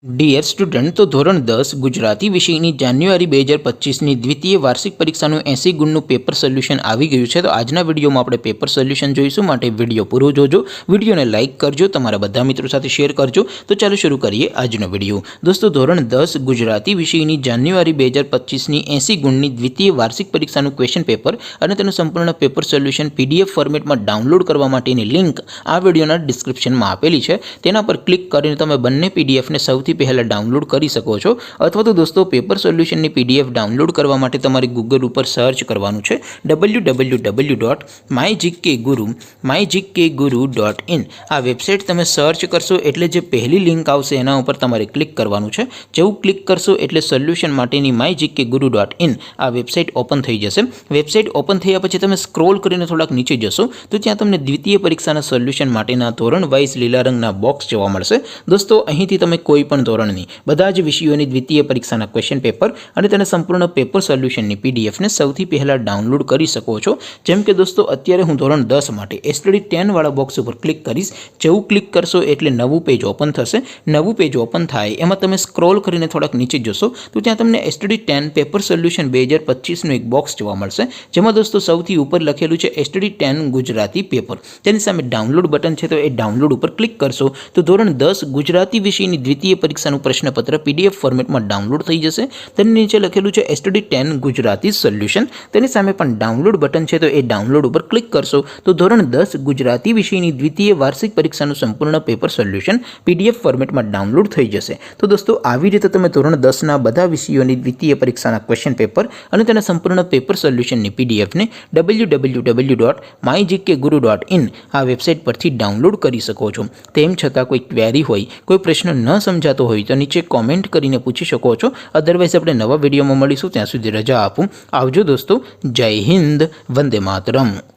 Dear student, તો ધોરણ 10 ગુજરાતી વિષયની જાન્યુઆરી 2025ની દ્વિતીય વાર્ષિક પરીક્ષાનું 80 ગુણનું પેપર સોલ્યુશન આવી ગયું છે। તો આજના વિડીયોમાં આપણે પેપર સોલ્યુશન જોઈશું, માટે વિડીયો પૂરો જોજો, વિડીયોને લાઇક કરજો, તમારા બધા મિત્રો સાથે શેર કરજો। તો ચાલો શરૂ કરીએ આજનો વિડીયો। દોસ્તો, ધોરણ 10 ગુજરાતી વિષયની જાન્યુઆરી 2025ની 80 ગુણની દ્વિતીય વાર્ષિક પરીક્ષાનું ક્વેશ્ચન પેપર અને તેનું સંપૂર્ણ પેપર સોલ્યુશન PDF ફોર્મેટમાં ડાઉનલોડ કરવા માટેની લિંક આ વિડીયોના ડિસ્ક્રિપ્શનમાં આપેલી છે। તેના પર ક્લિક કરીને તમે બંને PDFને સૌથી પહેલા ડાઉનલોડ કરી શકો છો। અથવા તો દોસ્તો, પેપર સોલ્યુશનની PDF ડાઉનલોડ કરવા માટે તમારે ગૂગલ ઉપર સર્ચ કરવાનું છે www.mygkguru.in। આ વેબસાઇટ તમે સર્ચ કરશો એટલે જે પહેલી લિંક આવશે એના ઉપર તમારે ક્લિક કરવાનું છે। જેવું ક્લિક કરશો એટલે સોલ્યુશન માટેની mygkguru.in આ વેબસાઇટ ઓપન થઈ જશે। વેબસાઇટ ઓપન થયા પછી તમે સ્ક્રોલ કરીને થોડાક નીચે જશો તો ત્યાં તમને દ્વિતીય પરીક્ષાના સોલ્યુશન માટેના ધોરણ વાઇઝ લીલા રંગના બોક્સ જોવા મળશે। દોસ્તો, અહીંથી તમે કોઈ પણ ધોરણની બધા જ વિષયોની દ્વિતીય પરીક્ષાના ક્વેશ્ચન પેપર અને તેના સંપૂર્ણ પેપર સોલ્યુશનની PDFને સૌથી પહેલા ડાઉનલોડ કરી શકો છો। જેમ કે દોસ્તો, અત્યારે હું ધોરણ 10 માટે STD 10 વાળા બોક્સ ઉપર ક્લિક કરીશ। જેવું ક્લિક કરશો એટલે નવું પેજ ઓપન થશે। નવું પેજ ઓપન થાય એમાં તમે સ્ક્રોલ કરીને થોડાક નીચે જશો તો ત્યાં તમને STD 10 પેપર સોલ્યુશન 2025નું એક બોક્સ જોવા મળશે, જેમાં દોસ્તો સૌથી ઉપર લખેલું છે STD 10 ગુજરાતી પેપર। તેની સામે ડાઉનલોડ બટન છે, તો એ ડાઉનલોડ ઉપર ક્લિક કરશો તો ધોરણ 10 ગુજરાતી વિષયની દ્વિતીય પરીક્ષાનું પ્રશ્નપત્ર PDF ફોર્મેટમાં ડાઉનલોડ થઈ જશે। તેની નીચે લખેલું છે STD 10 ગુજરાતી સોલ્યુશન। તેની સામે પણ ડાઉનલોડ બટન છે, તો એ ડાઉનલોડ ઉપર ક્લિક કરશો તો ધોરણ 10 ગુજરાતી વિષયની દ્વિતીય વાર્ષિક પરીક્ષાનું સંપૂર્ણ પેપર સોલ્યુશન PDF ફોર્મેટમાં ડાઉનલોડ થઈ જશે। તો દોસ્તો, આવી રીતે તમે ધોરણ 10ના બધા વિષયોની દ્વિતીય પરીક્ષાના ક્વેશ્ચન પેપર અને તેના સંપૂર્ણ પેપર સોલ્યુશનની PDFને www.mygkguru.in આ વેબસાઇટ પરથી ડાઉનલોડ કરી શકો છો। તેમ છતાં કોઈ ક્વેરી હોય, કોઈ પ્રશ્ન ન સમજાતો હોય તો નીચે કોમેન્ટ કરીને પૂછી શકો છો। અદરવાઇઝ આપણે નવા વિડીયોમાં મળીશું, ત્યાં સુધી રજા આપું। આવજો દોસ્તો, જય હિન્દ, વંદે માતરમ।